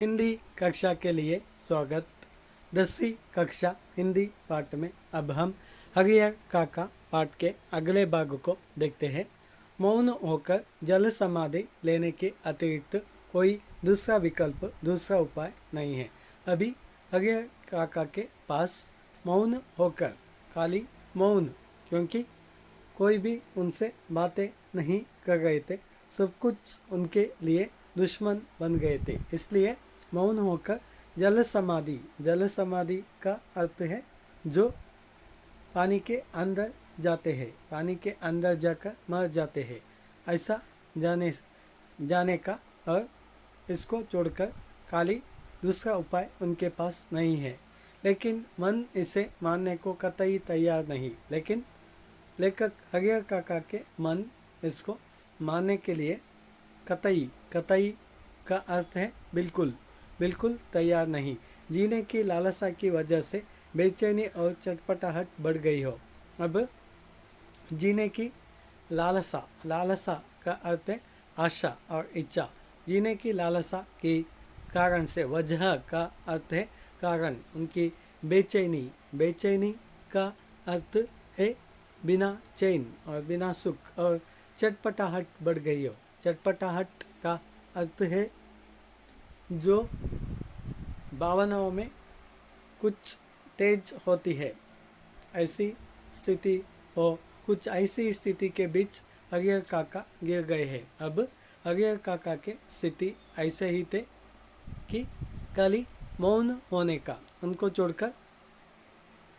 हिंदी कक्षा के लिए स्वागत। 10वीं कक्षा हिंदी पाठ में अब हम हरियर काका पाठ के अगले भाग को देखते हैं। मौन होकर जल समाधि लेने के अतिरिक्त कोई दूसरा विकल्प, दूसरा उपाय नहीं है। अभी हरियर काका के पास मौन होकर, खाली मौन, क्योंकि कोई भी उनसे बातें नहीं कर रहे थे, सब कुछ उनके लिए दुश्मन बन गए थे। इसलिए मौन होकर जल समाधि, जल समाधि का अर्थ है जो पानी के अंदर जाते हैं, पानी के अंदर जाकर मर जाते हैं, ऐसा जाने का। और इसको छोड़कर खाली दूसरा उपाय उनके पास नहीं है। लेकिन मन इसे मानने को कतई तैयार नहीं। लेकिन लेखक हरियर काका के मन इसको मानने के लिए कतई, कतई का अर्थ है बिल्कुल, बिल्कुल तैयार नहीं। जीने की लालसा की वजह से बेचैनी और चटपटाहट बढ़ गई हो। अब जीने की लालसा, लालसा का अर्थ है आशा और इच्छा। जीने की लालसा के कारण से, वजह का अर्थ है कारण, उनकी बेचैनी, बेचैनी का अर्थ है बिना चैन और बिना सुख, और चटपटाहट बढ़ गई हो। चटपटाहट का अर्थ है जो भावनाओं में कुछ तेज होती है, ऐसी स्थिति हो। कुछ ऐसी स्थिति के बीच हरियर काका गिर गए हैं। अब हरियर काका के स्थिति ऐसे ही थे कि खाली मौन होने का, उनको छोड़कर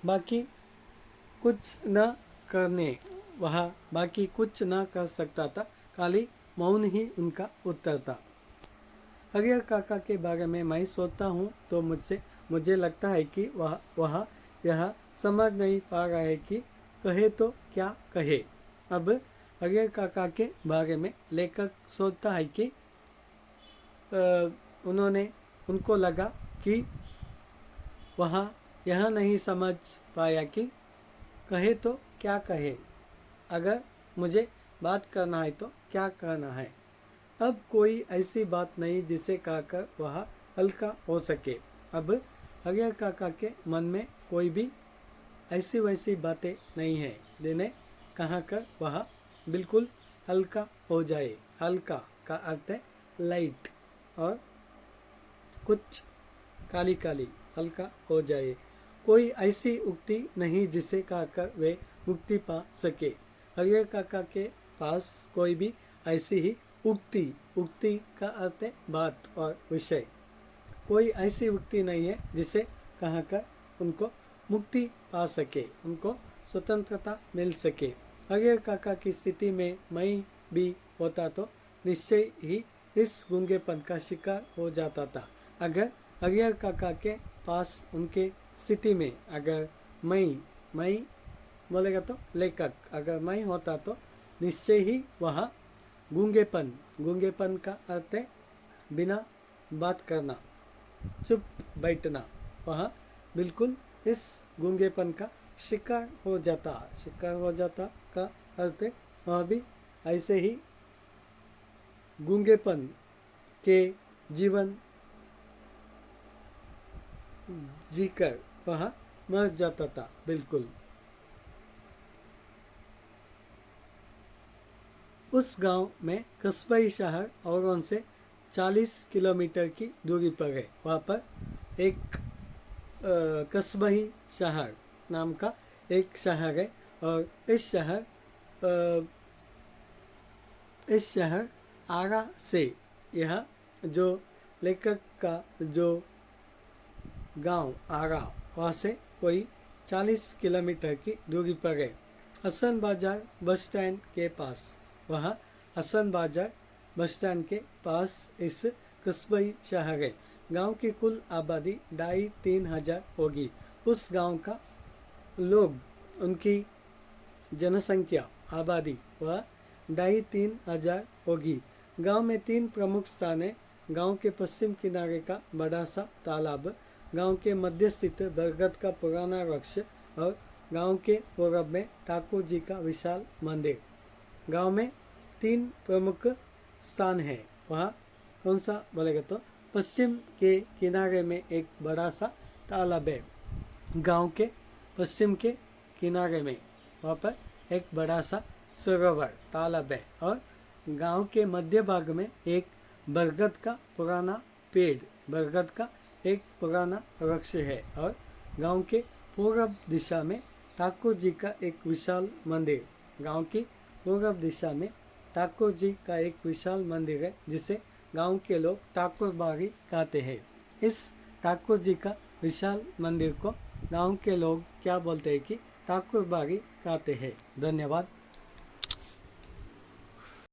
बाकी कुछ न करने, वह बाकी कुछ न कर सकता था। खाली मौन ही उनका उत्तर था। हरियर काका के बारे में मैं सोचता हूँ तो मुझे लगता है कि वह यह समझ नहीं पा रहा है कि कहे तो क्या कहे। अब हरियर काका के बारे में लेखक सोचता है कि उनको लगा कि वह यह नहीं समझ पाया कि कहे तो क्या कहे, अगर मुझे बात करना है तो क्या करना है। अब कोई ऐसी बात नहीं जिसे कहकर वह हल्का हो सके। अब हरियर काका के मन में कोई भी ऐसी वैसी बातें नहीं है जिन्हें कहकर वह बिल्कुल हल्का हो जाए। हल्का का अर्थ है लाइट, और कुछ काली काली, हल्का हो जाए। कोई ऐसी उक्ति नहीं जिसे कहकर वे मुक्ति पा सके। हरियर काका के पास कोई भी ऐसी ही उक्ति, उक्ति का अर्थ है बात और विषय, कोई ऐसी उक्ति नहीं है जिसे कहकर उनको मुक्ति पा सके, उनको स्वतंत्रता मिल सके। हरियर काका की स्थिति में मैं भी होता तो निश्चय ही इस गूंगेपन का शिकार हो जाता था। अगर हरियर काका के पास उनके स्थिति में अगर मैं बोलेगा तो लेखक, अगर मैं होता तो निश्चय ही वह गूंगेपन, गूंगेपन का अर्थ है बिना बात करना, चुप बैठना, वह बिल्कुल इस गूंगेपन का शिकार हो जाता। शिकार हो जाता का अर्थ है वह भी ऐसे ही गूंगेपन के जीवन जीकर वह मर जाता था बिल्कुल। उस गांव में कस्बई शहर और उनसे 40 किलोमीटर की दूरी पर है। वहाँ पर एक कस्बई शहर नाम का एक शहर है, और इस शहर आरा से, यह जो लेखक का जो गांव आरा, वहाँ से कोई 40 किलोमीटर की दूरी पर है। हसन बाजार बस स्टैंड के पास, वह हसन बाजार बस स्टैंड के पास इस कस्बई शहर है। गांव की कुल आबादी 2,500 होगी। उस गांव का लोग, उनकी जनसंख्या, आबादी वह 2,500 होगी। गांव में 3 प्रमुख स्थान है। गांव के पश्चिम किनारे का बड़ा सा तालाब, गांव के मध्य स्थित बरगद का पुराना वृक्ष, और गांव के पूर्व में ठाकुर जी का विशाल मंदिर। गांव में 3 प्रमुख स्थान है। वह कौन सा बोलेगा तो पश्चिम के किनारे में एक बड़ा सा तालाब है। गांव के पश्चिम के किनारे में वहाँ पर एक बड़ा सा सरोवर तालाब है और गांव के मध्य भाग में एक बरगद का पुराना पेड़, बरगद का एक पुराना वृक्ष है और गांव के पूर्व दिशा में ठाकुर जी का एक विशाल मंदिर, गांव की पूर्व दिशा में ठाकुर जी का एक विशाल मंदिर है जिसे गांव के लोग ठाकुर बाड़ी कहते हैं। इस ठाकुर जी का विशाल मंदिर को गांव के लोग क्या बोलते हैं कि ठाकुर बाड़ी कहते हैं। धन्यवाद।